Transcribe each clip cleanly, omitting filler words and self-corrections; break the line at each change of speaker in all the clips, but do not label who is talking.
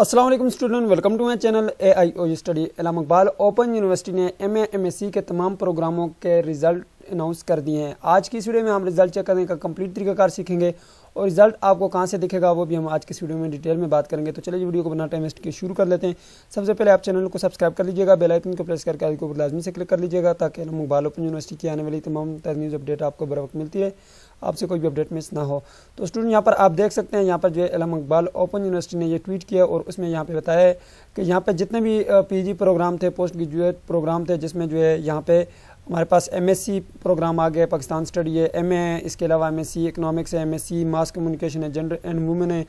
अस्सलाम वालेकुम student, welcome to my channel AIOU study. Allama Iqbal open university ने MA MSc के तमाम प्रोग्रामों के रिज़ल्ट अनाउंस कर दिए हैं। आज की इस वीडियो में हम रिज़ल्ट चेक करने का कंप्लीट तरीकाकार सीखेंगे और रिज़ल्ट आपको कहां से दिखेगा वो भी हम आज की इस वीडियो में डिटेल में बात करेंगे। तो चलिए वीडियो को बिना टाइम वेस्ट किए शुरू कर लेते हैं। सबसे पहले आप चैनल को सब्सक्राइब कर लीजिएगा, बेल आइकन को प्रेस करके आइकन को लाजमी से क्लिक कर लीजिएगा ताकि इलाम इकबाल ओपन यूनिवर्सिटी की आने वाली तमाम न्यूज़ अपडेट आपको बर वक्त मिलती है, आपसे कोई भी अपडेट मिस ना हो। तो स्टूडेंट यहाँ पर आप देख सकते हैं, यहाँ पर जो है इलाम इकबाल ओपन यूनिवर्सिटी ने ये ट्वीट किया और उसमें यहाँ पे बताया है कि यहाँ पे जितने भी PG प्रोग्राम थे, पोस्ट ग्रेजुएट प्रोग्राम थे, जिसमें जो है यहाँ पे हमारे पास MSc प्रोग्राम आ गया, पाकिस्तान स्टडी है, MA है, इसके अलावा MSc इकोनॉमिक्स है, MSc मास कम्युनिकेशन है, जेंडर एंड वुमेन है,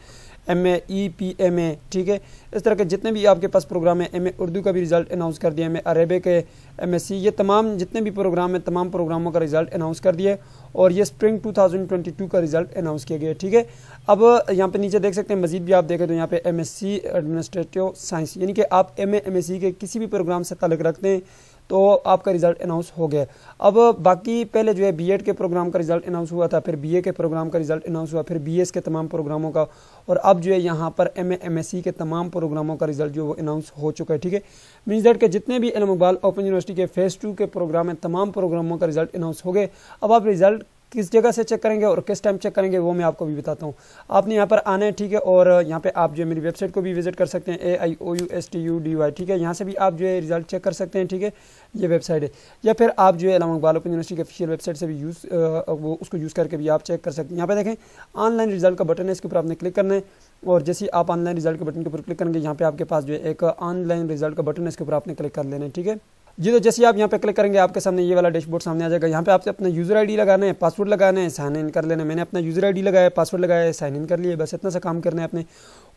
MA EPMA, ठीक है। इस तरह के जितने भी आपके पास प्रोग्राम है, MA उर्दू का भी रिज़ल्ट अनाउंस कर दिया, MA अरेबिक है, MSc, ये तमाम जितने भी प्रोग्राम है तमाम प्रोग्रामों का रिज़ल्ट अनाउंस कर दिया और ये स्प्रिंग 2022 का रिज़ल्ट अनाउंस किया गया, ठीक है। अब यहाँ पे नीचे देख सकते हैं, मजीद भी आप देखें तो यहाँ पे MSc एडमिनिस्ट्रेटिव साइंस, यानी कि आप MA MSc के किसी भी प्रोग्राम से ताल्लुक़ रखते हैं तो आपका रिज़ल्ट अनाउंस हो गया। अब बाकी पहले जो है B.Ed के प्रोग्राम का रिज़ल्ट अनाउंस हुआ था, फिर BA के प्रोग्राम का रिज़ल्ट अनाउंस हुआ, फिर BS के तमाम प्रोग्रामों का, और अब जो है यहाँ पर MA MSc के तमाम प्रोग्रामों का रिज़ल्ट जो वो अनाउंस हो चुका है, ठीक है। मीन्स दैट के जितने भी इलाम इकबाल ओपन यूनिवर्सिटी के फेज़ 2 के प्रोग्राम हैं तमाम प्रोग्रामों का रिज़ल्ट अनाउंस हो गए। अब आप रिज़ल्ट किस जगह से चेक करेंगे और किस टाइम चेक करेंगे वो मैं आपको भी बताता हूँ। आपने यहाँ पर आना है, ठीक है, और यहाँ पे आप जो है मेरी वेबसाइट को भी विजिट कर सकते हैं, AIOUSTUDY, ठीक है। यहाँ से भी आप जो है रिज़ल्ट चेक कर सकते हैं, ठीक है, ये वेबसाइट है। या फिर आप जो है इलाम इकबाल ओपन यूनिवर्सिटी के ऑफिशियल वेबसाइट से भी उसको यूज़ करके भी आप चेक कर सकते हैं। यहाँ पे देखें ऑनलाइन रिज़ल्ट का बटन है, इसके ऊपर आपने क्लिक करना है और जैसे ही आप ऑनलाइन रिज़ल्ट के बटन के ऊपर क्लिक करेंगे यहाँ पे आपके पास जो है एक ऑनलाइन रिज़ल्ट का बटन है, इसके ऊपर आपने क्लिक कर लेना है, ठीक है जी। तो जैसे आप यहाँ पे क्लिक करेंगे आपके सामने ये वाला डैशबोर्ड सामने आ जाएगा। यहाँ पे आपसे अपना यूज़र आईडी लगाना है, पासवर्ड लगाना है, साइन इन कर लेना है। मैंने अपना यूज़र आईडी लगाया, पासवर्ड लगाया, साइन इन कर लिया, बस इतना सा काम करना है आपने।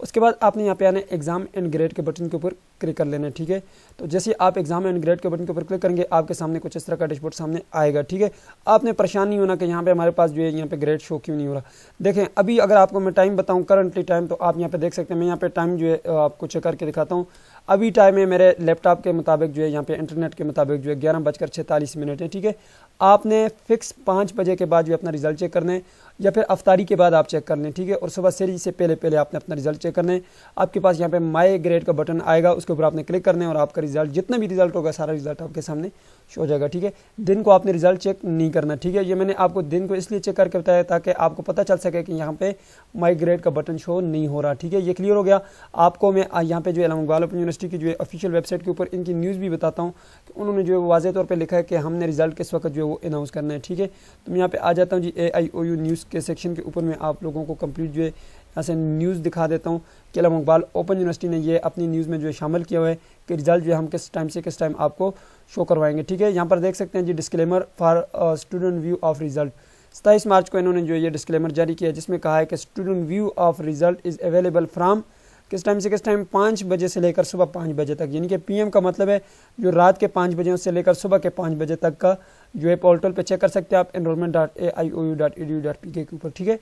उसके बाद आपने यहाँ पे आना है एग्जाम एंड ग्रेड के बटन के ऊपर क्लिक कर लेना है, ठीक है। तो जैसे आप एग्जाम एंड ग्रेड के बटन के ऊपर क्लिक करेंगे आपके सामने कुछ इस तरह का डैशबोर्ड सामने आएगा, ठीक है। आपने परेशान नहीं होना कि यहाँ पे हमारे पास जो है यहाँ पे ग्रेड शो क्यों नहीं हो रहा। देखें अभी अगर आपको मैं टाइम बताऊँ करंटली टाइम, तो आप यहाँ पे देख सकते हैं, मैं यहाँ पे टाइम जो है आपको चेक करके दिखाता हूँ। अभी टाइम है मेरे लैपटॉप के मुताबिक जो है यहाँ पे इंटरनेट के मुताबिक जो है 11:46 है, ठीक है। आपने फिक्स 5 बजे के बाद जो अपना रिजल्ट चेक करना है या फिर अफ्तारी के बाद आप चेक कर लें, ठीक है। और सुबह सेहरी से पहले आपने अपना रिजल्ट चेक करना है। आपके पास यहाँ पे माई ग्रेड का बटन आएगा, उसके ऊपर आपने क्लिक करना है और आपका रिजल्ट जितना भी रिजल्ट होगा सारा रिजल्ट आपके सामने शो हो जाएगा, ठीक है। दिन को आपने रिजल्ट चेक नहीं करना, ठीक है। ये मैंने आपको दिन को इसलिए चेक करके बताया ताकि आपको पता चल सके कि यहाँ पे माई ग्रेड का बटन शो नहीं हो रहा, ठीक है। ये क्लियर हो गया आपको। मैं यहाँ पे जो इलाम इकबाल ओपन यूनिवर्सिटी की जो है ऑफिशियल वेबसाइट के ऊपर इनकी न्यूज़ भी बताता हूँ कि उन्होंने जो है वाज़ेह तौर पर लिखा है कि हमने रिजल्ट किस वक्त जो है वो अनाउंस करना है, ठीक है। तो मैं यहाँ पे आ जाता हूँ जी AIOU न्यूज़ के सेक्शन के ऊपर। मैं आप लोगों को कंप्लीट जो है यहाँ से न्यूज़ दिखा देता हूँ कि इलाम इकबाल ओपन यूनिवर्सिटी ने ये अपनी न्यूज़ में जो है शामिल किया हुआ है कि रिजल्ट जो है हम किस टाइम से किस टाइम आपको शो करवाएंगे, ठीक है। यहाँ पर देख सकते हैं जी disclaimer for student view of result. 27 मार्च को इन्होंने जो ये डिस्क्लेमर जारी किया जिसमें कहा है कि student view of result is available from किस टाइम से किस टाइम 5 बजे से लेकर सुबह 5 बजे तक, यानी कि PM का मतलब है जो रात के 5 बजे से लेकर सुबह के 5 बजे तक का जो है पोर्टल पे चेक कर सकते हैं आप enrollment.aiou.edu.pk के ऊपर, ठीक है।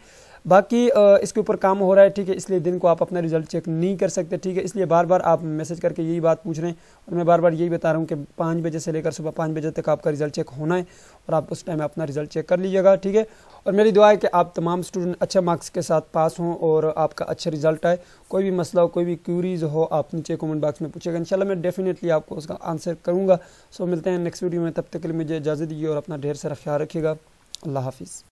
बाकी इसके ऊपर काम हो रहा है, ठीक है, इसलिए दिन को आप अपना रिजल्ट चेक नहीं कर सकते, ठीक है। इसलिए बार बार आप मैसेज करके यही बात पूछ रहे हैं और मैं बार बार यही बता रहा हूँ कि 5 बजे से लेकर सुबह 5 बजे तक आपका रिजल्ट चेक होना है और आप उस टाइम अपना रिजल्ट चेक कर लीजिएगा, ठीक है। और मेरी दुआ है कि आप तमाम स्टूडेंट अच्छे मार्क्स के साथ पास हों और आपका अच्छा रिजल्ट आए। कोई भी मसला हो, कोई भी क्यूरीज हो, आप नीचे कमेंट बॉक्स में पूछेगा, इंशाल्लाह मैं डेफिनेटली आपको उसका आंसर करूँगा। सो मिलते हैं नेक्स्ट वीडियो में, तब तक के लिए मुझे इजाज़त दीजिए और अपना ढेर सारा ख्याल रखिएगा। अल्लाह हाफिज़।